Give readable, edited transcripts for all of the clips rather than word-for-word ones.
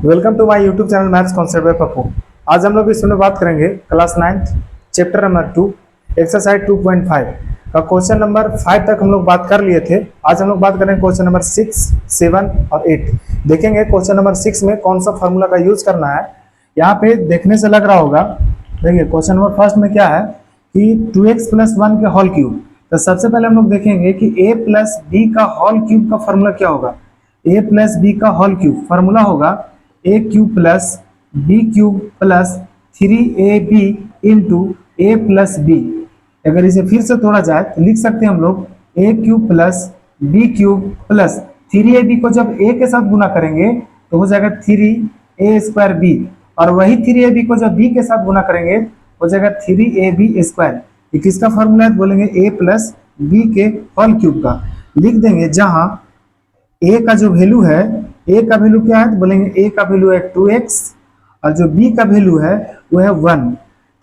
Welcome to my YouTube channel maths concept by Pappu. आज हम लोग इसमें बात करेंगे क्लास 9 चैप्टर नंबर 2 एक्सरसाइज 2.5 का क्वेश्चन नंबर 5 तक हम लोग बात कर लिए थे। आज हम लोग बात करेंगे क्वेश्चन नंबर 6, 7 और 8। देखेंगे क्वेश्चन नंबर 6 में कौन सा फार्मूला का यूज करना है। यहाँ पे देखने से लग रहा होगा, देखिए क्वेश्चन नंबर फर्स्ट में क्या है कि 2x + 1 के होल क्यूब। तो सबसे पहले हम लोग देखेंगे कि a + b का होल क्यूब का फार्मूला क्या होगा। a + b का होल क्यूब फार्मूला होगा a cube plus b cube plus 3ab into a plus b। अगर इसे फिर से तोड़ा जाए तो लिख सकते हैं हम लोग a cube plus b cube plus 3ab को जब a के साथ गुना करेंगे तो हो जाएगा 3a² b, और वही 3ab को जब b के साथ गुना करेंगे हो जाएगा 3ab²। ये किसका फॉर्मूला है? बोलेंगे a प्लस b के होल क्यूब का। लिख देंगे जहां a का जो वैल्यू है, a का वैल्यू क्या है? तो बोलेंगे a का वैल्यू है 2x और जो b का वैल्यू है वो है 1।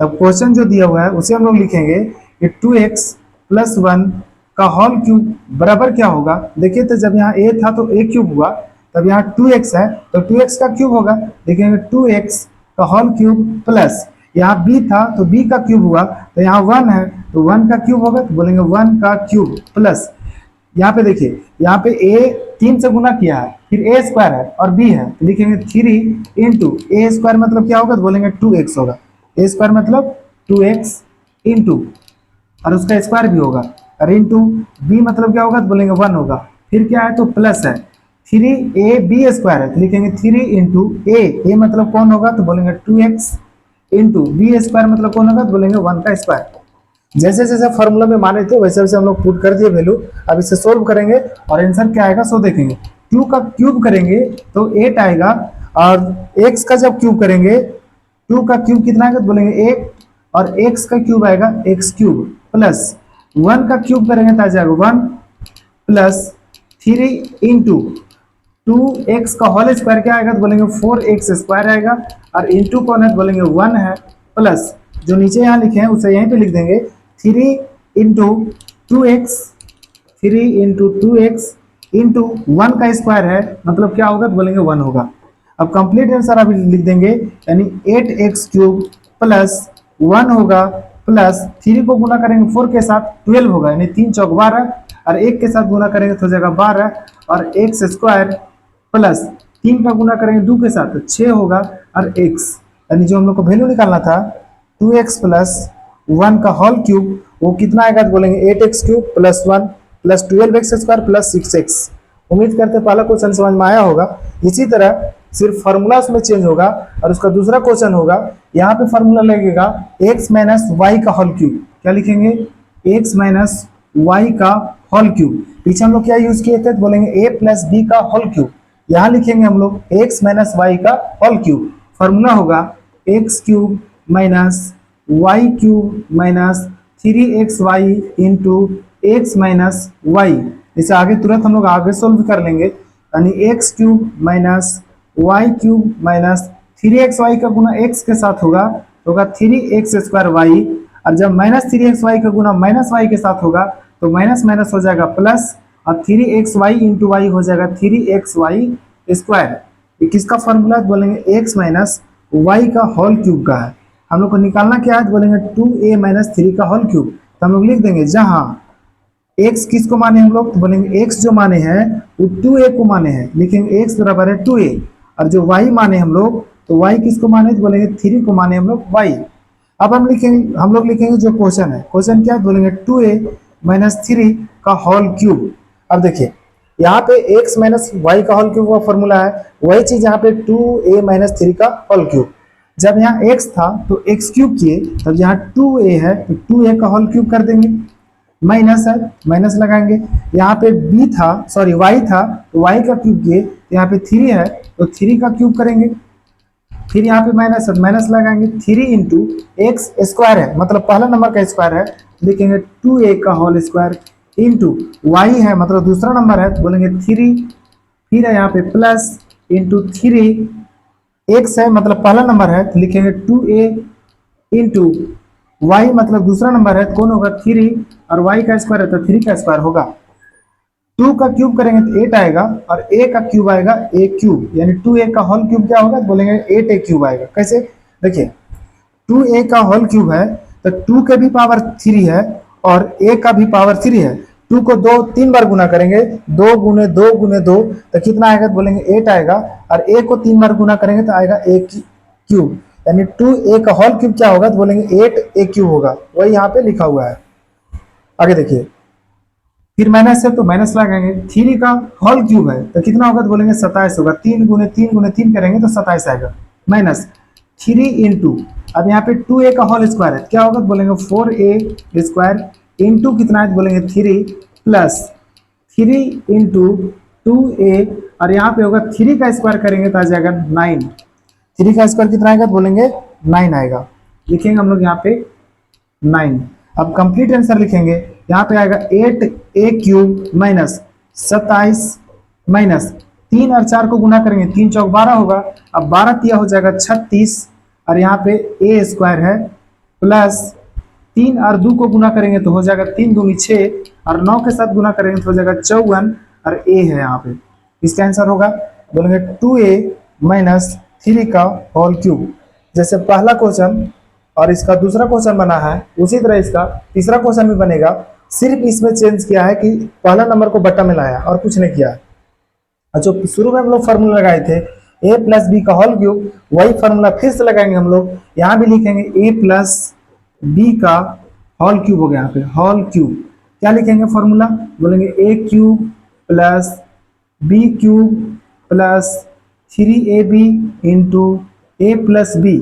तब क्वेश्चन जो दिया हुआ है उसे हम लोग लिखेंगे कि 2x + 1 का होल क्यूब बराबर क्या होगा। देखिए तो जब यहाँ a था तो a क्यूब हुआ, तब यहाँ 2x है तो 2x का क्यूब होगा। देखेंगे 2x का होल क्यूब प्लस यहाँ b था तो b का क्यूब हुआ, तो यहाँ 1 है तो 1 का क्यूब होगा, तो बोलेंगे 1 का क्यूब प्लस यहाँ पे देखिए यहाँ पे a 3 से गुना किया है, फिर a² है और b है, तो लिखेंगे 3 इंटू a² मतलब क्या होगा? तो बोलेंगे 2x होगा। a² मतलब 2x इंटू और उसका स्क्वायर भी होगा, और इंटू b मतलब क्या होगा? तो बोलेंगे 1 होगा। फिर क्या है? तो प्लस है 3ab² है, तो लिखेंगे 3 इंटू a मतलब कौन होगा? तो बोलेंगे 2x इंटू b² मतलब कौन होगा? तो बोलेंगे 1 का स्क्वायर। जैसे जैसे फॉर्मूला में माने थे वैसे वैसे हम लोग पुट कर दिए वैल्यू। अब इसे सोल्व करेंगे और आंसर क्या आएगा सो देखेंगे। 2 का क्यूब करेंगे तो 8 आएगा, और x का जब क्यूब करेंगे 2 का क्यूब कितना आएगा? तो बोलेंगे 8, और x का क्यूब आएगा x³ प्लस 1 का क्यूब करेंगे तो आ जाएगा 1 प्लस 3 इंटू 2x का होल स्क्वायर क्या आएगा? तो बोलेंगे 4x² आएगा, और इंटू कौन है? तो बोलेंगे 1 है, प्लस जो नीचे यहाँ लिखे हैं उसे यहीं पे लिख देंगे 3 into 2x, 3 into 2x into 1 का स्क्वायर है मतलब क्या होगा? तो बोलेंगे 1 होगा। अब कंप्लीट आंसर अभी लिख देंगे, यानी 8x³ प्लस 1 होगा, प्लस 3 को गुना करेंगे 4 के साथ 12 होगा, यानी 3 चौक 12, और 1 के साथ गुना करेंगे तो हो जाएगा 12, और x² प्लस 3 का गुना करेंगे 2 के साथ तो 6 होगा, और x यानी जो हम लोग को वैल्यू निकालना था 2x प्लस 1 का होल क्यूब वो कितना आएगा? तो बोलेंगे 8x³ plus 1 plus 12x² plus 6x। उम्मीद करते हैं पहला क्वेश्चन समझ में आया होगा। इसी तरह सिर्फ फार्मूला उसमें चेंज होगा, और उसका दूसरा क्वेश्चन होगा यहाँ पे फार्मूला लगेगा x माइनस वाई का होल क्यूब। क्या लिखेंगे? x माइनस वाई का होल क्यूब। पीछे हम लोग क्या यूज किए थे? तो बोलेंगे a प्लस बी का होल क्यूब। यहाँ लिखेंगे हम लोग x माइनस वाई का होल क्यूब। फार्मूला होगा x³ minus y³ minus 3xy into x minus Y. इसे आगे तुरंत हम लोग आगे सोल्व कर लेंगे, यानी x³ minus y³ minus 3xy का गुना x के साथ होगा तो होगा 3x² y, और जब माइनस 3xy का गुना माइनस y के साथ होगा तो माइनस माइनस हो जाएगा प्लस, और 3xy इंटू वाई हो जाएगा 3xy²। ये किसका फॉर्मूला है? बोलेंगे x माइनस वाई का होल क्यूब का है। हम लोग को निकालना क्या है? तो बोलेंगे 2a माइनस 3 का होल क्यूब। तो हम लोग लिख देंगे जहां x किसको माने हम लोग? तो बोलेंगे x जो माने हैं वो 2a को माने हैं, लिखेंगे x बराबर है 2a, और जो y माने हम लोग तो y किसको माने? तो बोलेंगे 3 को माने हम लोग y। अब हम लोग लिखेंगे जो क्वेश्चन है, क्वेश्चन क्या है? बोलेंगे 2a माइनस 3 का होल क्यूब। अब देखिए यहाँ पे x माइनस वाई का होल क्यूब का फॉर्मूला है, वही चीज यहाँ पे 2a माइनस 3 का होल क्यूब। जब यहाँ x था तो x³ किए, तब यहाँ 2a है तो 2a का होल क्यूब कर देंगे, माइनस है माइनस लगाएंगे। यहाँ पे b था सॉरी y था तो y का क्यूब किए, यहाँ पे 3 है तो 3 का क्यूब करेंगे, फिर यहाँ पे माइनस है माइनस लगाएंगे। 3 इंटू x² है मतलब पहला नंबर का स्क्वायर है, लिखेंगे 2a का होल स्क्वायर इंटू y है मतलब दूसरा नंबर है तो बोलेंगे 3, फिर है यहाँ पे प्लस इंटू 3, x है मतलब पहला नंबर है तो लिखेंगे 2a इंटू y मतलब दूसरा नंबर है तो कौन होगा? 3, और y का स्क्वायर है तो 3 का स्क्वायर होगा। 2 का क्यूब करेंगे तो 8 आएगा और a का क्यूब आएगा a क्यूब, यानी 2a का होल क्यूब क्या होगा, बोलेंगे 8a क्यूब आएगा। कैसे, देखिए 2a का होल क्यूब है तो 2 के भी पावर 3 है और a का भी पावर 3 है। 2 को 3 बार गुना करेंगे, 2 गुने 2 गुने 2 तो कितना आएगा, तो बोलेंगे 8 आएगा। और a को 3 बार गुना करेंगे तो आएगा a क्यूब, यानी 2a का होल क्यूब क्या होगा, तो बोलेंगे 8a क्यूब होगा। वही यहाँ पे लिखा हुआ है। आगे देखिए, फिर माइनस है तो माइनस लगाएंगे। 3 का होल क्यूब है तो कितना होगा, तो बोलेंगे 27 होगा। 3 गुने 3 गुने 3 करेंगे तो 27 आएगा। माइनस 3 इंटू, अब यहाँ पे 2a का होल स्क्वायर है, क्या होगा, तो बोलेंगे 4a स्क्वायर इंटू कितना है, तो बोलेंगे 3 प्लस 3 इंटू 2a, और यहाँ पे होगा 3 का स्क्वायर करेंगे तो आ जाएगा 9। 3 का स्क्वायर कितना आएगा, तो बोलेंगे 9 आएगा। लिखेंगे हम लोग यहाँ पे 9। अब कंप्लीट आंसर लिखेंगे, यहाँ पे आएगा 8a क्यूब माइनस 27 माइनस 3 और 4 को गुना करेंगे, 3 चौक 12 होगा। अब 12 तिया हो जाएगा 36, और यहाँ पे a स्क्वायर है प्लस 3 और 2 को गुना करेंगे तो हो जाएगा 3 दूनी 6, और 9 के साथ गुना करेंगे तो हो जाएगा 54, और a है यहाँ पे। इसका आंसर होगा, बोलेंगे 2a माइनस 3 का होल क्यूब। जैसे पहला क्वेश्चन और इसका दूसरा क्वेश्चन बना है, उसी तरह इसका तीसरा क्वेश्चन भी बनेगा। सिर्फ इसमें चेंज किया है कि पहला नंबर को बट्टा में लाया और कुछ नहीं किया। अच्छा, शुरू में हम लोग फॉर्मूला लगाए थे a प्लस बी का होल क्यूब, वही फॉर्मूला फिर से लगाएंगे हम लोग। यहाँ भी लिखेंगे a प्लस बी का होल क्यूब हो गया। यहाँ पे होल क्यूब क्या लिखेंगे फॉर्मूला, बोलेंगे a cube plus B cube plus 3ab into a plus B.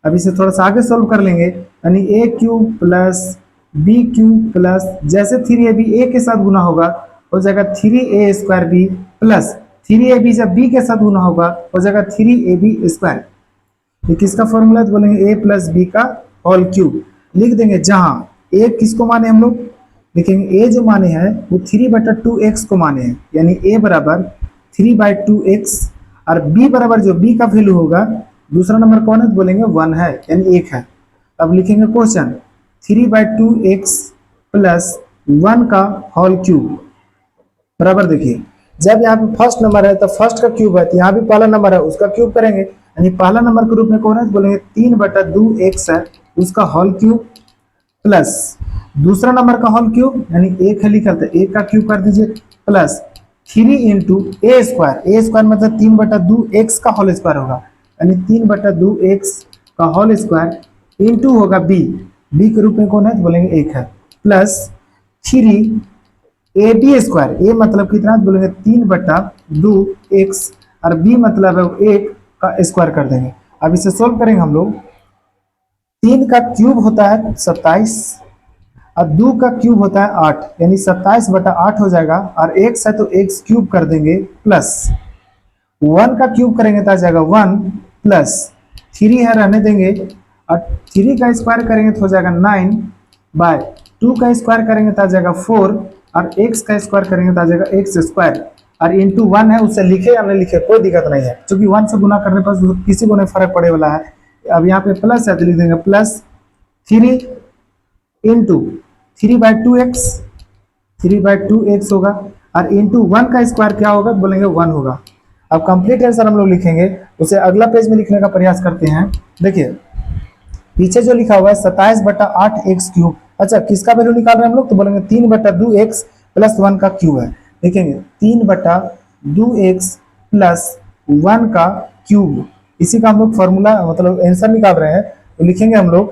अब इसे थोड़ा सा आगे सोल्व कर लेंगे, यानी a cube plus B cube plus, जैसे 3ab a के साथ गुना होगा हो जाएगा 3a square B plus 3ab जब b के साथ गुना होगा हो जाएगा 3ab स्क्वायर। ये किसका फॉर्मूला है, तो बोलेंगे a प्लस बी का होल क्यूब। लिख देंगे जहां a किसको माने हम लोग, लिखेंगे a जो माने हैं वो 3/2x को माने हैं, यानी a बराबर 3/2x, और b बराबर जो b का वैल्यू होगा, दूसरा नंबर कौन है, तो बोलेंगे 1 है, यानी 1 है। अब लिखेंगे क्वेश्चन 3/2x प्लस 1 का होल क्यूब बराबर, देखिए जब यहाँ पे फर्स्ट नंबर है तो फर्स्ट का क्यूब है, तो यहाँ भी पहला नंबर है उसका क्यूब करेंगे, यानी पहला नंबर के रूप में कौन है, तो बोलेंगे 3/2x है उसका होल क्यूब प्लस दूसरा नंबर का होल क्यूब, यानी 1 है लिखा था 1 का क्यूब कर दीजिए, प्लस 3 इंटू a स्क्वायर मतलब 3/2x का होल स्क्वायर होगा, यानी 3/2x का होल स्क्वायर इंटू होगा b के रूप में कौन है, तो बोलेंगे 1 है, प्लस 3ab स्क्वायर, a मतलब कितना, तो बोलेंगे 3/2x, और b मतलब है 1 का स्क्वायर कर देंगे। अब इसे सोल्व करेंगे हम लोग। 3 का क्यूब होता है 27 और 2 का क्यूब होता है 8, यानी 27/8 हो जाएगा, और x है तो x क्यूब कर देंगे, प्लस 1 का क्यूब करेंगे तो आ जाएगा 1 प्लस 3 है रहने देंगे, और 3 का स्क्वायर करेंगे तो हो जाएगा 9/2 का स्क्वायर करेंगे तो आ जाएगा 4, और x का स्क्वायर करेंगे तो आ जाएगा x स्क्वायर, और इंटू 1 है उससे लिखे या नहीं लिखे कोई दिक्कत नहीं है, क्योंकि 1 से गुना करने पर किसी को नहीं फर्क पड़े वाला है। अब यहाँ पे प्लस है तो लिख देंगे प्लस 3 इंटू 3/2x होगा, और इंटू 1 का स्क्वायर क्या होगा, बोलेंगे 1 होगा। अब कंप्लीट आंसर हम लोग लिखेंगे, उसे अगला पेज में लिखने का प्रयास करते हैं। देखिए पीछे जो लिखा हुआ है 27/8x क्यूब, अच्छा किसका वैल्यू निकाल रहे हैं हम लोग, तो बोलेंगे 3/2x प्लस 1 का क्यूब है। देखेंगे 3/2x प्लस 1 का क्यूब, इसी का हम लोग फॉर्मूला मतलब आंसर निकाल रहे हैं। तो लिखेंगे हम लोग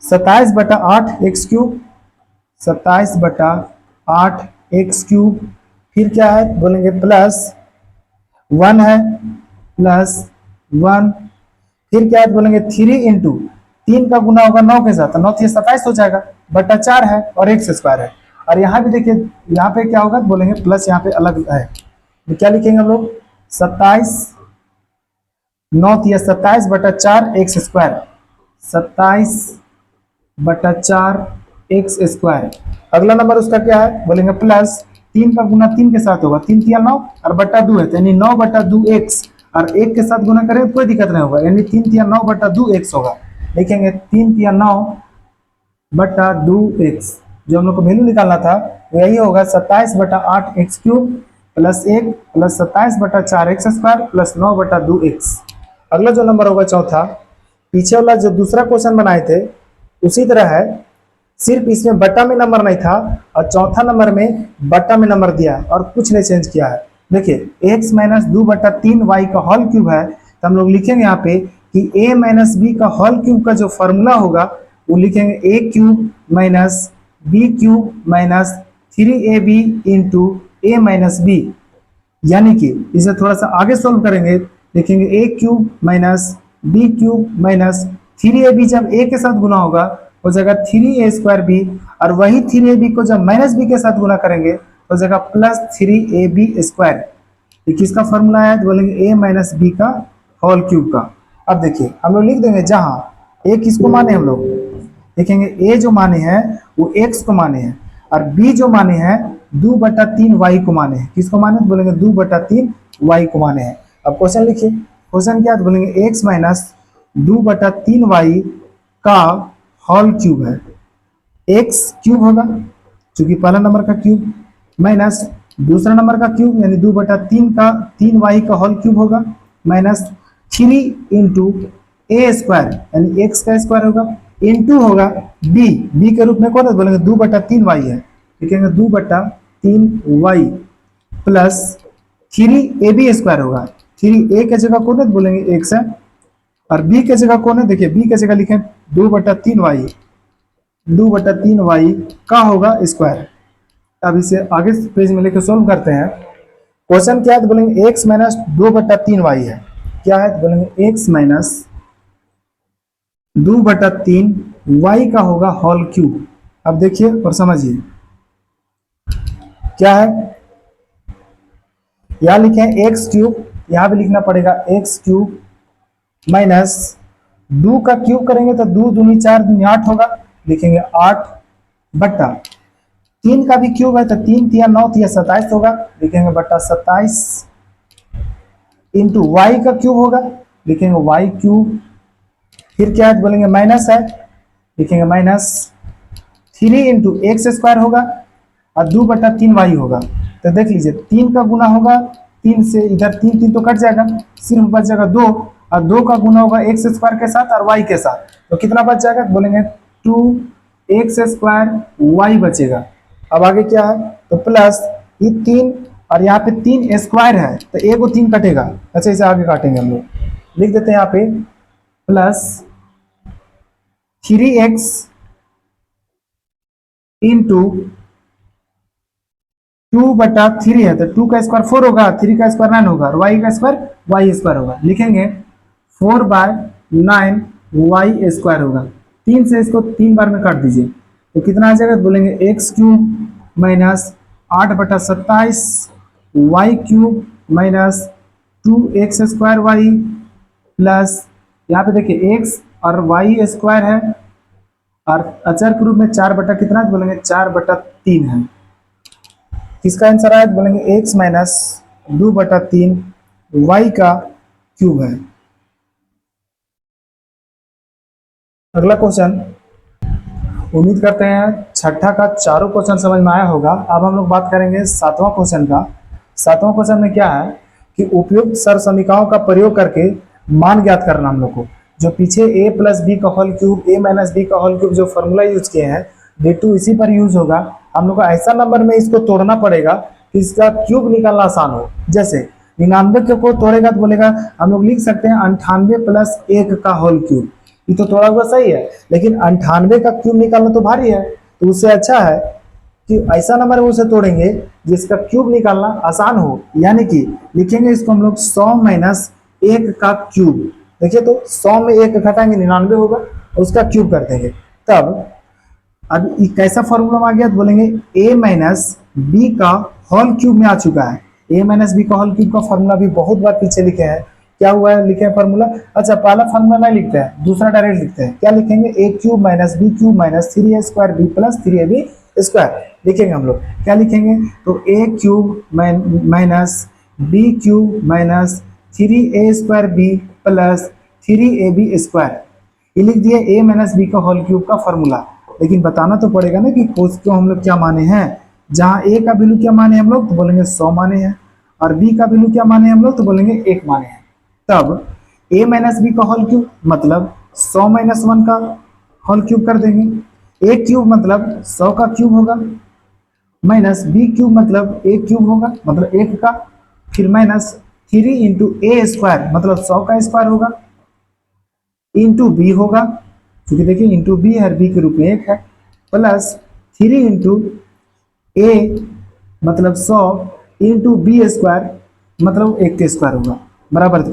27/8x क्यूब, 27/8x क्यूब, फिर क्या है बोलेंगे प्लस 1 है, प्लस 1, फिर क्या है बोलेंगे 3 इंटू 3 का गुना होगा 9 के साथ, 9 से 27 हो जाएगा, बटा 4 है और x स्क्वायर है। और यहाँ भी देखिए यहाँ पे क्या होगा, बोलेंगे प्लस, यहाँ पे अलग है, तो क्या लिखेंगे हम लोग 27 9 या 27/4 x स्क्वायर, 27/4 x स्क्वायर। अगला नंबर उसका क्या है, बोलेंगे प्लस 3 का गुना 3 के साथ होगा, 3 तिया 9 और बटा 2 है, यानी 9/2x, और 1 के साथ गुना करें कोई दिक्कत नहीं होगा, यानी 3 तिया 9/2x होगा। लिखेंगे 3 तिया 9/2x, जो हम लोग को वैल्यू निकालना था वो यही होगा 27/8 x³ plus 1 plus 27/4 x² plus 9/2 x। अगला जो नंबर होगा चौथा, पीछे वाला जो दूसरा क्वेश्चन बनाए थे उसी तरह है, सिर्फ इसमें बटा में नंबर नहीं था और चौथा नंबर में बटा में नंबर दिया है और कुछ नहीं चेंज किया है। देखिए x माइनस 2/3 y का होल क्यूब है, तो हम लोग लिखेंगे यहाँ पे कि a माइनस बी का होल क्यूब का जो फॉर्मूला होगा वो लिखेंगे a³ minus b³ minus 3ab into a minus B. यानी कि इसे थोड़ा सा आगे सोल्व करेंगे, लिखेंगे a³ minus b³ minus 3ab, जब a के साथ गुना होगा हो जाएगा 3a²b, और वही 3ab को जब माइनस b के साथ गुना करेंगे हो जाएगा प्लस 3ab²। ये किसका फॉर्मूला है? तो बोलेंगे a माइनस बी का होल क्यूब का। अब देखिए हम लोग लिख देंगे जहां a किसको माने, हम लोग लिखेंगे a जो माने हैं वो x को माने हैं और b जो माने हैं 2/3 y को माने हैं। किसको माने? तो बोलेंगे 2/3 y को माने हैं। अब क्वेश्चन लिखिए, क्वेश्चन क्या है? तो बोलेंगे x माइनस 2/3 y का होल क्यूब है, x क्यूब होगा क्योंकि पहला नंबर का क्यूब माइनस दूसरा नंबर का क्यूब यानी 2/3 का 3y का होल क्यूब होगा माइनस 3 इंटू a² यानी x का स्क्वायर होगा इंटू होगा b के रूप में कौन है? बोलेंगे 2/3y है, लिखेंगे 2/3y प्लस 3ab² होगा। 3a के जगह कौन है? बोलेंगे x है और b के जगह कौन है? देखिए b के जगह लिखें 2/3y का होगा स्क्वायर। अब इसे आगे पेज में लेकर सोल्व करते हैं। क्वेश्चन क्या है? तो बोलेंगे x माइनस 2/3y है। क्या है? तो बोलेंगे x माइनस 2/3y का होगा होल क्यूब। अब देखिए और समझिए क्या है, यहां लिखे x³, यहां भी लिखना पड़ेगा x³ माइनस 2 का क्यूब करेंगे तो 2 दूनी 4 दूनी 8 होगा, लिखेंगे 8 बट्टा 3 का भी क्यूब है तो 3 तिया 9 तिया 27 होगा, लिखेंगे बट्टा 27 इंटू वाई का क्यूब होगा, लिखेंगे y³। फिर क्या है? बोलेंगे माइनस है, लिखेंगे माइनस 3 इंटू x² होगा और 2/3y होगा। तो देख लीजिए 3 का गुना होगा 3 से, इधर 3 तो कट जाएगा, सिर्फ बच जाएगा 2 और 2 का गुना होगा x² के साथ और y के साथ, तो कितना बच जाएगा? बोलेंगे 2x² y बचेगा। अब आगे क्या है? तो प्लस ये 3 और यहाँ पे 3 स्क्वायर है तो एक को 3 कटेगा। अच्छा इसे आगे काटेंगे हम लोग, लिख देते हैं यहाँ पे प्लस 3x इंटू 2/3 है तो 2 का स्क्वायर 4 होगा, 3 का स्क्वायर 9 होगा और y का स्क्वायर y² होगा, लिखेंगे 4/9 y² होगा। 3 से इसको 3 बार में काट दीजिए तो कितना आ जाएगा? बोलेंगे x³ minus 8/27 y³ minus 2x² y plus यहाँ पे देखिए x और y² है और अचर के रूप में 4 कितना है? बोलेंगे 4/3 है। किसका आंसर आया? बोलेंगे x माइनस 2/3 y का क्यूब है। अगला क्वेश्चन, उम्मीद करते हैं छठा का चारों क्वेश्चन समझ में आया होगा। अब हम लोग बात करेंगे सातवां क्वेश्चन का। सातवां क्वेश्चन में क्या है कि उपयुक्त सर्व समीकरणों का प्रयोग करके मान ज्ञात करना। हम लोग को जो पीछे a प्लस बी का whole cube a minus B का होल क्यूब जो फॉर्मूला यूज किए हैं D2 इसी पर यूज होगा। हम लोग को ऐसा नंबर में इसको तोड़ना पड़ेगा कि इसका क्यूब निकालना आसान हो। जैसे 99 को तोड़ेगा तो बोलेगा, हम लोग लिख सकते हैं 98 प्लस 1 का होल क्यूब। ये तो थोड़ा हुआ सही है, लेकिन 98 का क्यूब निकालना तो भारी है, तो उससे अच्छा है कि ऐसा नंबर में उसे तोड़ेंगे जिसका क्यूब निकालना आसान हो। यानी कि लिखेंगे इसको हम लोग 100 माइनस 1 का क्यूब। देखिए तो 100 में 1 घटाएंगे 99 होगा, उसका क्यूब कर देंगे। तब अब कैसा फॉर्मूला आ गया? तो बोलेंगे a माइनस बी का होल क्यूब में आ चुका है। a माइनस बी का होल क्यूब का फॉर्मूला भी बहुत बार पीछे लिखे हैं। क्या हुआ है? लिखे हैं फॉर्मूला। अच्छा पहला फॉर्मूला नहीं लिखते हैं, दूसरा डायरेक्ट लिखते हैं। क्या लिखेंगे? a³ minus b³ minus 3a² b plus 3ab² लिखेंगे हम लोग। क्या लिखेंगे? तो a³ minus b³ minus 3a² b plus 3ab²। ये लिख दिए a माइनस बी का होल क्यूब का फॉर्मूला। लेकिन बताना तो पड़ेगा ना कि उसको हम लोग क्या माने हैं। जहाँ ए का वैल्यू क्या माने हम लोग, तो बोलेंगे 100 माने हैं, और बी का वैल्यू क्या माने हम लोग, तो बोलेंगे 1 माने हैं। तब ए माइनस बी का होल क्यूब मतलब 100 माइनस 1 का होल क्यूब कर देंगे। ए क्यूब मतलब 100 का क्यूब होगा, माइनस बी क्यूब मतलब ए क्यूब होगा मतलब 1 का, फिर माइनस 3 इंटू ए स्क्वायर मतलब 100 का स्क्वायर होगा, इंटू बी होगा, क्योंकि देखिए इंटू बी है, बी के रूप में 1 है, प्लस 3 इंटू ए मतलब 100 इंटू बी स्क्वायर मतलब 1 के स्क्वायर होगा, बराबर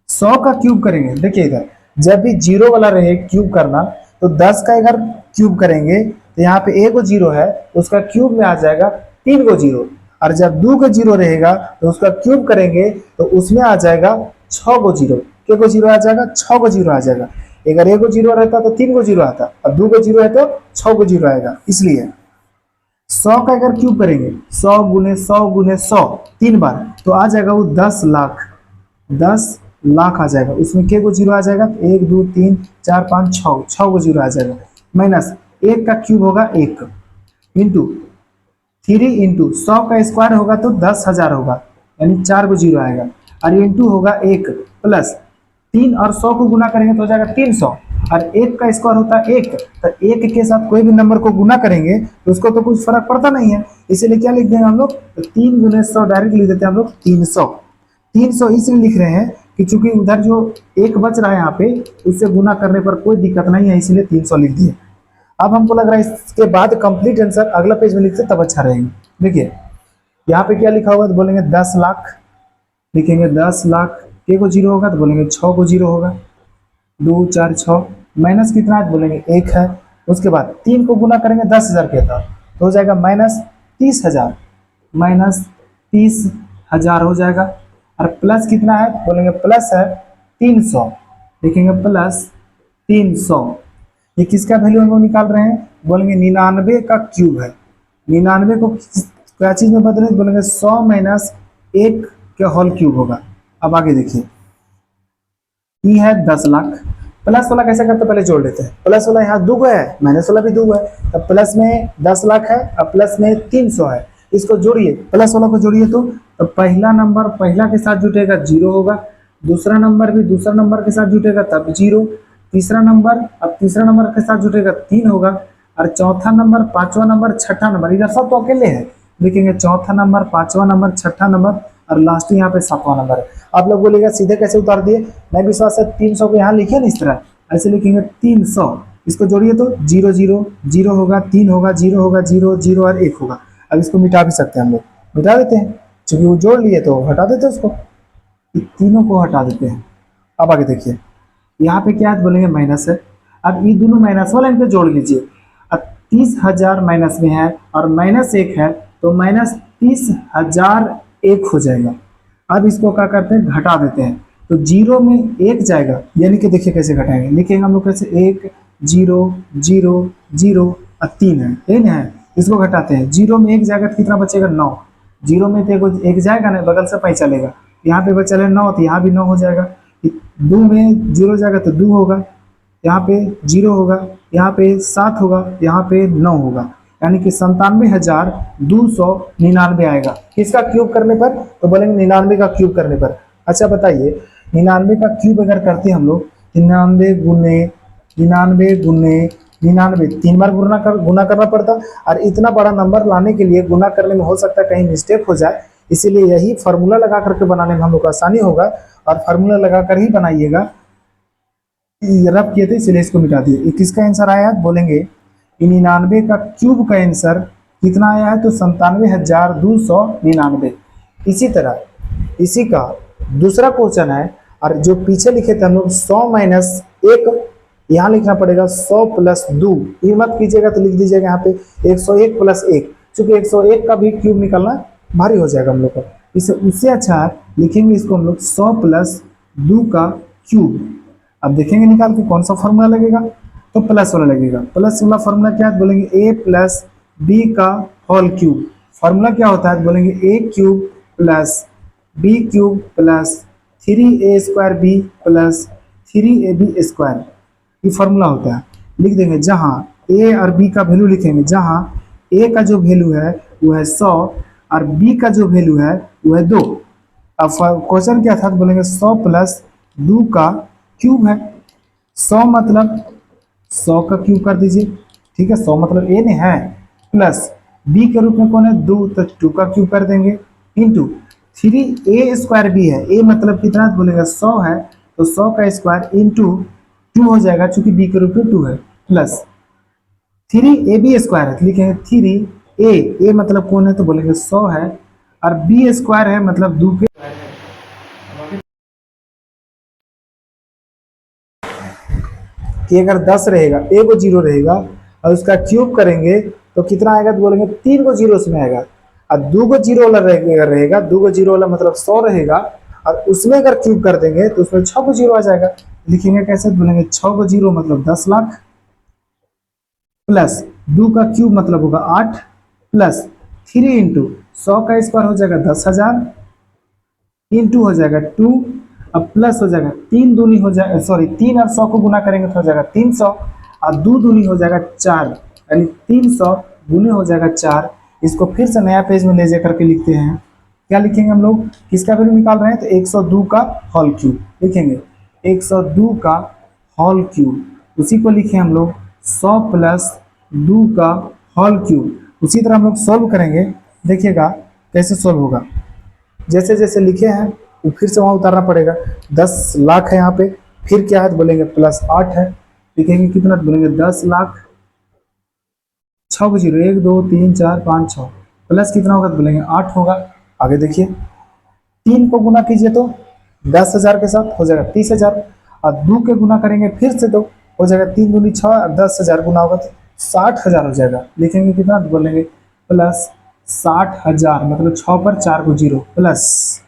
100 का क्यूब करेंगे। देखिए इधर जब भी जीरो वाला रहे क्यूब करना, तो 10 का अगर क्यूब करेंगे तो यहाँ पे एक जीरो है, उसका क्यूब में आ जाएगा 3 गो जीरो, और जब 2 का जीरो रहेगा तो उसका क्यूब करेंगे तो उसमें आ जाएगा 6 गो जीरो। क्या गो जीरो आ जाएगा, 6 गो जीरो आ जाएगा। अगर एक गो जीरो रहता तो 3 गो जीरो आता, और 2 गो जीरो है तो 6 गो जीरो आएगा। इसलिए 100 का अगर क्यूब करेंगे 100 गुने 100 गुने 100 3 बार, तो आ जाएगा वो 10 लाख। 10 लाख आ जाएगा। उसमें के गो जीरो आ जाएगा, 1 2 3 4 5 6, 6 गो जीरो आ जाएगा। माइनस 1 का क्यूब होगा 1, इंटू 3 इंटू 100 का स्क्वायर होगा तो 10,000 होगा, यानी 4 गो जीरो आएगा, और इंटू होगा 1, प्लस 3 और 100 को गुना करेंगे तो हो जाएगा 300, और 1 का स्क्वायर होता है 1, तो 1 के साथ कोई भी नंबर को गुना करेंगे तो उसको तो कुछ फर्क पड़ता नहीं है, इसीलिए क्या लिख देंगे हम लोग, तो 3 गुने 100 डायरेक्ट लिख देते हैं हम लोग 300। 300 इसलिए लिख रहे हैं कि चूंकि उधर जो एक बच रहा है यहाँ पे, उससे गुना करने पर कोई दिक्कत नहीं है, इसीलिए 300 लिख दिए। अब हमको लग रहा है इसके बाद कंप्लीट आंसर अगला पेज में लिखते तब अच्छा रहेगा। देखिए यहाँ पे क्या लिखा होगा, तो बोलेंगे 10 लाख, लिखेंगे 10 लाख, एक को जीरो होगा तो बोलेंगे 6 को जीरो होगा, 2 4 6, माइनस कितना है तो बोलेंगे 1 है। उसके बाद 3 को गुना करेंगे 10,000 के था तो हो जाएगा माइनस 30,000, माइनस 30,000 हो जाएगा, और प्लस कितना है बोलेंगे प्लस है 300, लिखेंगे प्लस 300। ये किसका वैल्यू हम लोग निकाल रहे हैं, बोलेंगे 99 का क्यूब है। 99 को क्या चीज में बदले, बोलेंगे 100 माइनस 1 के होल क्यूब होगा। अब आगे देखिए, ये है 10 लाख, प्लस वाला कैसे करते पहले जोड़ लेते हैं। प्लस वाला यहाँ दो है, माइनस वाला भी दो है, तब प्लस में 10 लाख है और प्लस में 300 है, इसको जोड़िए, प्लस वाला को जोड़िए तो पहला नंबर पहला के साथ जुटेगा 0 होगा, दूसरा नंबर भी दूसरा नंबर के साथ जुटेगा तब 0, तीसरा नंबर अब तीसरा नंबर के साथ जुटेगा 3 होगा, और चौथा नंबर पांचवा नंबर छठा नंबर, इधर सब तो अकेले है, लिखेंगे चौथा नंबर पांचवा नंबर छठा नंबर, और लास्ट यहाँ पे 7वां नंबर है। आप लोग बोलेगा सीधे कैसे उतार दिए, मैं विश्वास है 300 को यहाँ लिखे ना इस तरह, ऐसे लिखेंगे 300, इसको जोड़िए तो 0 0 0 होगा, 3 होगा, 0 होगा, 0 0 और 1 होगा। अब इसको मिटा भी सकते हैं हम लोग, मिटा देते हैं, क्योंकि वो जोड़ लिए तो हटा देते हैं उसको, तीनों को हटा देते हैं। अब आगे देखिए, यहाँ पे क्या है बोलेंगे माइनस है, अब ये दोनों माइनस वाला इनको जोड़ लीजिए। अब 30,000 माइनस में है और माइनस 1 है, तो माइनस 30,001 हो जाएगा। अब इसको क्या करते हैं, घटा देते हैं, तो 0 में 1 जाएगा, यानी कि देखिए कैसे घटाएंगे, लिखेंगे हम लोग कैसे, 1 0 0 0 और 3 है, ठीक है, इसको घटाते हैं, 0 में 1 जाएगा तो कितना बचेगा 9, 0 में तो एक जाएगा ना, बगल से पैसा चलेगा, यहाँ पे बचा है 9, तो यहाँ भी 9 हो जाएगा, 2 में 0 जाएगा तो 2 होगा, यहाँ पे 0 होगा, यहाँ पे 7 होगा, यहाँ पे 9 होगा, यानी कि 97,299 आएगा। किसका क्यूब करने पर, तो बोलेंगे 99 का क्यूब करने पर। अच्छा बताइए, 99 का क्यूब अगर करते हैं हम लोग, 99 गुने 99 गुने 99 3 बार गुना करना पड़ता, और इतना बड़ा नंबर लाने के लिए गुना करने में हो सकता है कहीं मिस्टेक हो जाए, इसीलिए यही फार्मूला लगा करके बनाने में हम लोग को आसानी होगा, और फार्मूला लगा कर ही बनाइएगा। रब किए थे इसलिए इसको मिटा दिए। किसका आंसर आया बोलेंगे, 99 का क्यूब का आंसर कितना आया है, तो 97,299। इसी तरह इसी का दूसरा क्वेश्चन है, और जो पीछे लिखे थे हम लोग 100 माइनस 1, यहाँ लिखना पड़ेगा 100 प्लस 2, ये मत कीजिएगा तो लिख दीजिएगा यहाँ पे 101 प्लस 1, चूंकि 101 का भी क्यूब निकालना भारी हो जाएगा हम लोग को, इससे उससे अच्छा लिखेंगे इसको हम लोग 100 प्लस 2 का क्यूब। अब देखेंगे निकाल के कौन सा फॉर्मूला लगेगा, तो प्लस वाला लगेगा। प्लस वाला फॉर्मूला क्या है बोलेंगे, a प्लस बी का होल क्यूब। फॉर्मूला क्या होता है बोलेंगे, a cube plus B cube plus 3a square B plus 3ab square, ये फॉर्मूला होता है। लिख देंगे जहां ए और बी का वैल्यू लिखेंगे, जहां ए का जो वैल्यू है वो है 100 और बी का जो वैल्यू है वो है 2। अब क्वेश्चन क्या था, तो बोलेंगे 100 प्लस 2 का क्यूब है। 100 मतलब 100 का क्यूब कर दीजिए, ठीक है, 100 मतलब ए ने है, प्लस बी के रूप में कौन है 2, तो 2 का क्यूब कर देंगे, इंटू 3a² बी है, ए मतलब कितना, तो बोलेगा 100 है, तो 100 का स्क्वायर इंटू 2 हो जाएगा, चूंकि बी के रूप में 2 है, प्लस 3ab² है, तो लिखेंगे 3a मतलब कौन है, तो बोलेंगे 100 है, और b² है मतलब 2 के, कि अगर 10 रहेगा, ए को 0 रहेगा और उसका क्यूब करेंगे तो कितना आएगा, तो बोलेंगे 3 को 0 उसमें आएगा, और 2 को 0 वाला रहेगा, 2 को 0 वाला मतलब 100 रहेगा, और उसमें अगर क्यूब कर देंगे तो उसमें 6 को 0 आ जाएगा। लिखेंगे कैसे, बोलेंगे 6 को 0 मतलब 10 लाख, प्लस 2 का क्यूब मतलब होगा 8, प्लस 3 इंटू 100 का स्क्वायर हो जाएगा 10,000, इंटू हो जाएगा 2, अब प्लस हो जाएगा 3 दूनी हो जाएगा, सॉरी 3 और 100 को गुना करेंगे तो हो जाएगा 300, और 2 दूनी हो जाएगा 4, यानी 300 गुने हो जाएगा 4। इसको फिर से नया पेज में ले जा करके लिखते हैं, क्या लिखेंगे हम लोग, किसका वैल्यू निकाल रहे हैं, तो 102 का होल क्यूब लिखेंगे, 102 का होल क्यूब, उसी को लिखे हम लोग 100 प्लस 2 का होल क्यूब। उसी तरह हम लोग सॉल्व करेंगे, देखिएगा कैसे सॉल्व होगा, जैसे जैसे लिखे हैं वो फिर से वहाँ उतारना पड़ेगा। 10 लाख है यहाँ पे, फिर क्या है, तो बोलेंगे प्लस 8 है, लिखेंगे कितना, तो बोलेंगे 10 लाख, 6 को 0, 1 2 3 4 5 6, प्लस कितना होगा, तो बोलेंगे 8 होगा। आगे देखिए, 3 को गुना कीजिए तो 10,000 के साथ हो जाएगा 30,000, और 2 के गुना करेंगे फिर से तो हो जाएगा 3 दूनी 6, और 10,000 गुना होगा तो 60,000 हो जाएगा। लिखेंगे कितना, तो बोलेंगे प्लस 60,000, मतलब 6 पर 4 को 0, प्लस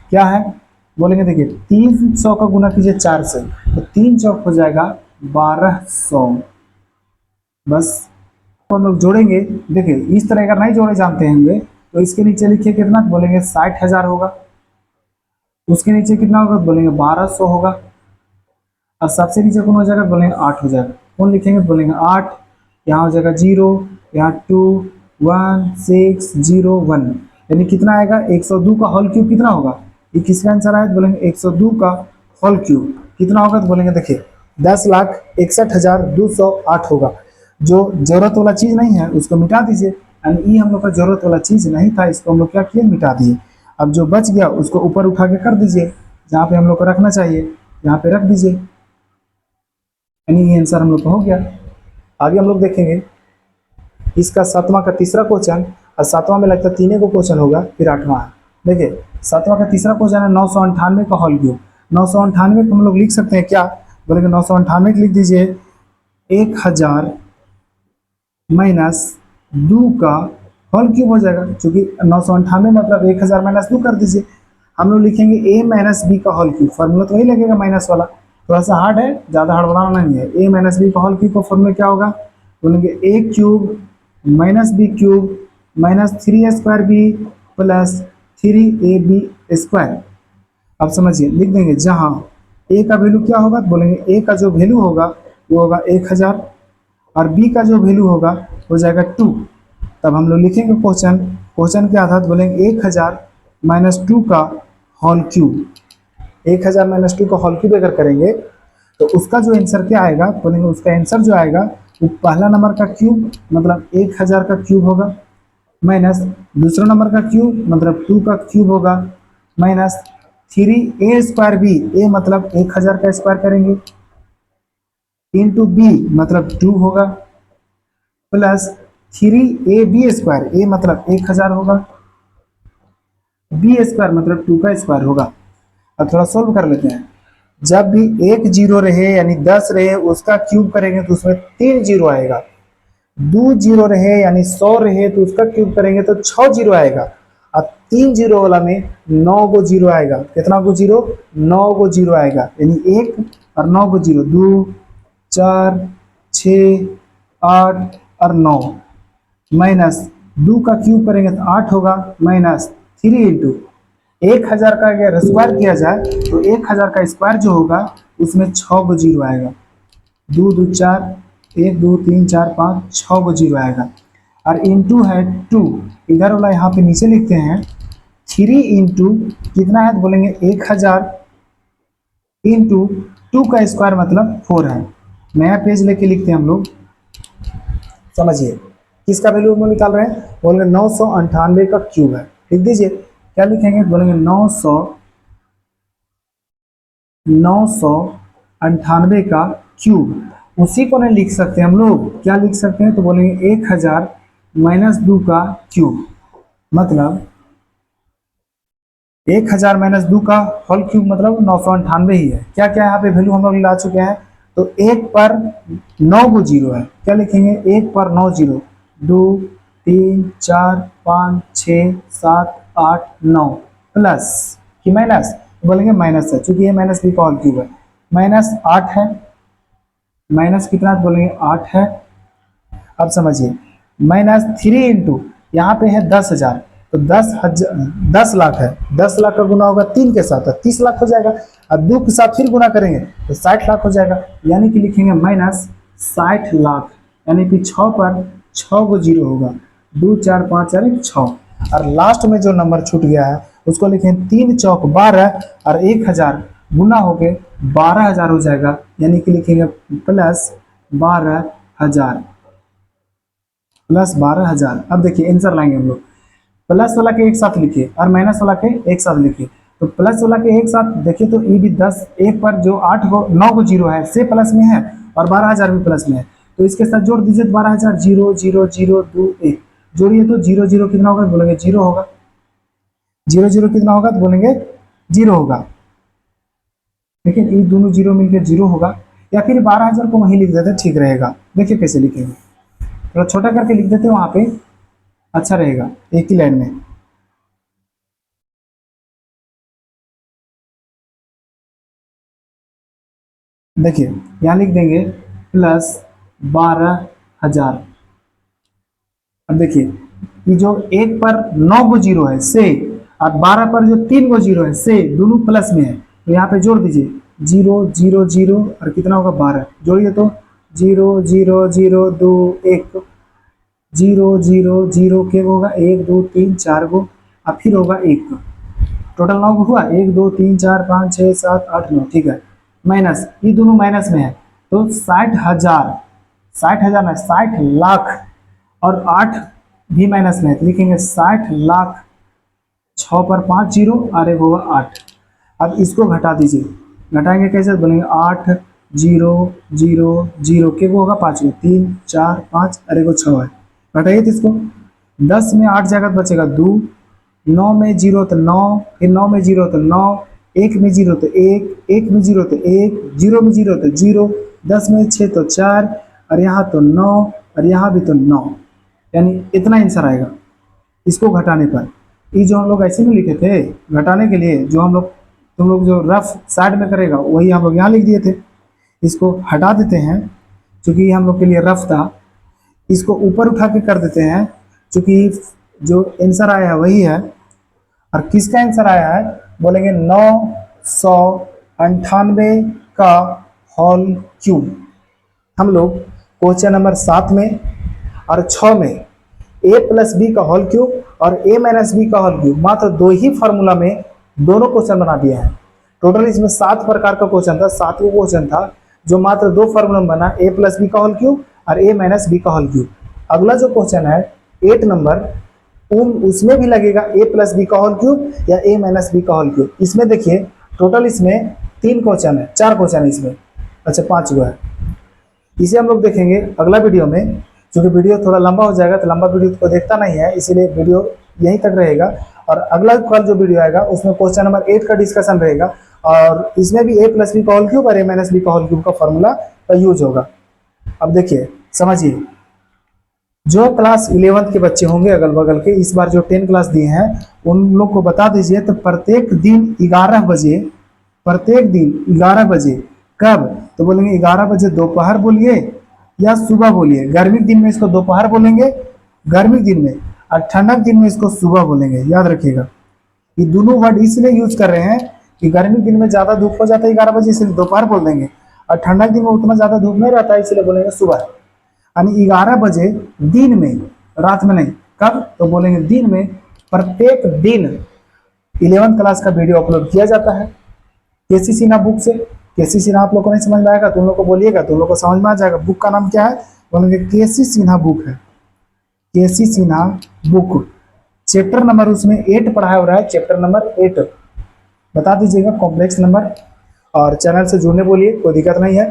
क्या है, बोलेंगे देखिए 300 का गुना कीजिए 4 से, तो 3 चौक हो जाएगा 1200, बस तो हम लोग जोड़ेंगे। देखिए इस तरह अगर नहीं जोड़े जानते होंगे तो इसके नीचे लिखिए कितना, बोलेंगे 60,000 होगा, उसके नीचे कितना होगा, बोलेंगे 1200 होगा, और सबसे नीचे कौन हो जाएगा, बोलेंगे 8 हो जाएगा, कौन लिखेंगे, बोलेंगे 8, यहाँ हो जाएगा 0, यहाँ 2 1 6 0 1, यानी कितना आएगा, 102 का होल क्यूब कितना होगा, ये किसका आंसर आया, बोलेंगे 102 का होल क्यूब कितना होगा, तो बोलेंगे देखिए 10,61,208 होगा। जो जरूरत वाला चीज नहीं है उसको मिटा दीजिए, यानी ये हम लोग का जरूरत वाला चीज नहीं था, इसको हम लोग क्या किए, मिटा दिए। अब जो बच गया उसको ऊपर उठा के कर दीजिए, जहाँ पे हम लोग को रखना चाहिए यहाँ पे रख दीजिए, यानी ये आंसर हम लोग का हो गया। आगे हम लोग देखेंगे इसका 7वां का तीसरा क्वेश्चन, और 7वां में लगता है 3 को क्वेश्चन होगा, फिर 8वां है। देखिए 7वां का तीसरा क्वेश्चन है 998 का होल क्यूब। 998 को हम लोग लिख सकते हैं क्या, बोलेंगे 998 लिख दीजिए 1000 माइनस 2 का होल क्यूब हो जाएगा, क्योंकि 998 मतलब 1000 माइनस 2 कर दीजिए। हम लोग लिखेंगे a माइनस बी का होल क्यूब, फॉर्मूला तो वही लगेगा माइनस वाला, थोड़ा सा हार्ड है, ज़्यादा हार्ड बनाना नहीं है। a माइनस बी का होल क्यूब का फॉर्मूला क्या होगा, बोलेंगे a cube minus B cube minus 3a² b plus 3ab²। अब समझिए, लिख देंगे जहाँ a का वैल्यू क्या होगा, तो बोलेंगे a का जो वैल्यू होगा वो होगा 1000, और b का जो वैल्यू होगा हो जाएगा 2। तब हम लोग लिखेंगे क्वेश्चन के आधार बोलेंगे 1000 माइनस 2 का होल क्यूब। 1000 माइनस 2 का होल क्यूब अगर करेंगे तो उसका जो आंसर क्या आएगा, बोलेंगे उसका आंसर जो आएगा वो पहला नंबर का क्यूब मतलब 1000 का क्यूब होगा, माइनस दूसरा नंबर का क्यूब मतलब 2 का क्यूब होगा, माइनस 3a² b, a मतलब 1000 का स्क्वायर करेंगे, इंटू b मतलब 2 होगा, प्लस 3ab², a मतलब 1000 होगा, b² मतलब 2 का स्क्वायर होगा। अब थोड़ा सोल्व कर लेते हैं। जब भी एक जीरो रहे यानी 10 रहे उसका क्यूब करेंगे तो उसमें 3 जीरो आएगा, 2 जीरो रहे यानी 100 रहे तो उसका क्यूब करेंगे तो 6 जीरो आएगा, और 3 जीरो वाला में 9 को जीरो आएगा। कितना को जीरो, 9 को जीरो आएगा, यानी 1 और 9 को जीरो, 2 4 6 8 और 9, माइनस 2 का क्यूब करेंगे तो 8 होगा, माइनस 3 इंटू 1000 का अगर स्क्वायर किया जाए तो 1000 का स्क्वायर जो होगा उसमें 6 को जीरो आएगा, 2 2 4, 1 2 3 4 5 6 को जीरो आएगा। और इंटू है 2, इधर वाला यहाँ पे नीचे लिखते हैं 3 इंटू कितना है तो बोलेंगे 1000 इंटू 2 का स्क्वायर मतलब 4 है। नया पेज लेके लिखते हैं हम लोग, समझिए किसका वैल्यू हम लोग निकाल रहे हैं, बोलेंगे 998 का क्यूब है। लिख दीजिए क्या लिखेंगे, बोलेंगे 998 का क्यूब। उसी को नहीं लिख सकते हम लोग, क्या लिख सकते हैं तो बोलेंगे 1000 माइनस 2 का क्यूब, मतलब 1000 माइनस 2 का होल क्यूब मतलब 998 ही है। क्या क्या यहाँ पे वैल्यू हम लोग ला चुके हैं, तो 1 पर 9 को जीरो है, क्या लिखेंगे 1 पर 9 जीरो, 2 3 4 5 6 7 8 9 प्लस कि माइनस, बोलेंगे माइनस है, चूंकि ये माइनस बी का होल क्यूब है, माइनस 8 है, माइनस कितना बोलेंगे 8 है। अब समझिए माइनस 3 इंटू यहाँ पे है 10,000, तो 10 लाख है, 10 लाख का गुना होगा 3 के साथ, 30 लाख हो जाएगा, और 2 के साथ फिर गुना करेंगे तो 60 लाख हो जाएगा, यानी कि लिखेंगे माइनस 60 लाख, यानी कि 6 पर 6 को जीरो होगा, 2 4 5 4 6, और लास्ट में जो नंबर छूट गया है उसको लिखेंगे 3 चौक 12 और 1000 गुना हो गए 12,000 हो जाएगा, यानी कि लिखेंगे प्लस 12,000, प्लस 12,000। अब देखिए आंसर लाएंगे हम लोग, प्लस वाला के एक साथ लिखिए और माइनस वाला के एक साथ लिखिए, तो प्लस वाला के एक साथ देखिए तो ये भी 10, एक पर जो 9 को जीरो है से प्लस में है और 12,000 भी प्लस में है, तो इसके साथ जोड़ दीजिए 12,000, 0 0 0 2 1 जोड़िए तो 0 0 कितना होगा बोलेंगे 0 होगा, 0 0 कितना होगा तो बोलेंगे 0 होगा, लेकिन ये दोनों जीरो मिलकर 0 होगा, या फिर 12,000 को वहीं लिख देते ठीक रहेगा। देखिए कैसे लिखेंगे, थोड़ा छोटा करके लिख देते वहां पे, अच्छा रहेगा एक ही लाइन में। देखिए यहाँ लिख देंगे प्लस 12,000। अब देखिए ये जो 1 पर 9 को जीरो है से और 12 पर जो 3 को जीरो है से दोनों प्लस में है, तो यहाँ पे जोड़ दीजिए 0 0 0 और कितना होगा 12, जोड़िए तो 0 0 0 2 1 0 0 0 के होगा 1 2 3 4 को, और फिर होगा 1, टोटल 9 को हुआ 1 2 3 4 5 6 7 8 9, ठीक है, माइनस ये दोनों माइनस में है तो 60,000, 60,000 में 60 लाख और 8 भी माइनस में है, तो लिखेंगे 60 लाख, 6 पर 5 जीरो और एक होगा 8। अब इसको घटा दीजिए, घटाएंगे कैसे बोलेंगे 8 0 0 0 के वो होगा 5 को, 3 4 5 और एक 6 है, घटाइए तो इसको, 10 में 8 जगह बचेगा 2, 9 में 0 तो 9, फिर 9 में 0 तो 9, 1 में 0 तो 1, 1 में 0 तो 1, 0 में 0 तो 0, 10 में 6 तो 4 और यहाँ तो 9 और यहाँ भी तो 9, यानी इतना आंसर आएगा इसको घटाने पर। ये जो हम लोग ऐसे में लिखे थे घटाने के लिए, जो हम लोग तुम लोग जो रफ साइड में करेगा वही हम लोग यहाँ लिख दिए थे, इसको हटा देते हैं क्योंकि ये हम लोग के लिए रफ था, इसको ऊपर उठा के कर देते हैं क्योंकि जो आंसर आया है वही है। और किसका आंसर आया है बोलेंगे 998 का होल क्यूब। हम लोग क्वेश्चन नंबर 7 में और 6 में a प्लस बी का होल क्यूब और a माइनस बी का होल क्यूब मात्र 2 ही फार्मूला में दोनों क्वेश्चन बना दिए हैं। टोटल इसमें 7 प्रकार का क्वेश्चन था, 7वां क्वेश्चन था जो मात्र 2 फार्मूला में बना, a प्लस बी का होल क्यूब और a माइनस बी का होल क्यूब। अगला जो क्वेश्चन है 8 नंबर, उसमें भी लगेगा a प्लस बी का होल क्यूब या a माइनस बी का होल क्यूब। इसमें देखिए टोटल इसमें 3 क्वेश्चन है, 4 क्वेश्चन है इसमें, अच्छा 5 हुआ है। इसे हम लोग देखेंगे अगला वीडियो में, क्योंकि वीडियो थोड़ा लंबा हो जाएगा तो लंबा वीडियो को देखता नहीं है, इसीलिए वीडियो यहीं तक रहेगा। और अगला कल जो वीडियो आएगा उसमें क्वेश्चन नंबर 8 का डिस्कशन रहेगा और इसमें भी a प्लस बी का होल क्यूब और a माइनस बी का होल क्यूब का फॉर्मूला का यूज होगा। अब देखिए समझिए, जो क्लास 11th के बच्चे होंगे अगल बगल के, इस बार जो 10 क्लास दिए हैं उन लोग को बता दीजिए तो प्रत्येक दिन 11 बजे, प्रत्येक दिन 11 बजे, कब तो बोलेंगे 11 बजे दोपहर बोलिए या सुबह बोलिए। गर्मी के दिन में इसको दोपहर बोलेंगे, गर्मी के दिन में, और ठंडक दिन में इसको सुबह बोलेंगे, याद रखिएगा। ये दोनों वर्ड इसलिए यूज कर रहे हैं कि गर्मी के दिन में ज़्यादा धूप हो जाता है 11 बजे, इसलिए दोपहर बोल देंगे, और ठंडक दिन में उतना ज़्यादा धूप नहीं रहता है इसलिए बोलेंगे सुबह। यानी 11 बजे दिन में, रात में नहीं। कब? तो बोलेंगे दिन में। प्रत्येक दिन 11th क्लास का वीडियो अपलोड किया जाता है केसी सिन्हा बुक से। केसी सिन्हा आप लोग को नहीं समझ में आएगा तो उन लोग को बोलिएगा तो उन लोग को समझ में आ जाएगा। बुक का नाम क्या है? बोलेंगे केसी सिन्हा बुक है, केसी सिन्हा बुक। चैप्टर नंबर उसमें 8 पढ़ाया हो रहा है, चैप्टर नंबर 8 बता दीजिएगा, कॉम्प्लेक्स नंबर। और चैनल से जुड़ने बोलिए, कोई दिक्कत नहीं है।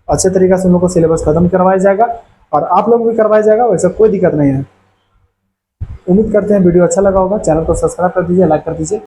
अच्छे तरीके से उन लोग को सिलेबस खत्म करवाया जाएगा और आप लोग भी करवाया जाएगा, वैसा कोई दिक्कत नहीं है। उम्मीद करते हैं वीडियो अच्छा लगा होगा। चैनल को सब्सक्राइब कर दीजिए, लाइक कर दीजिए।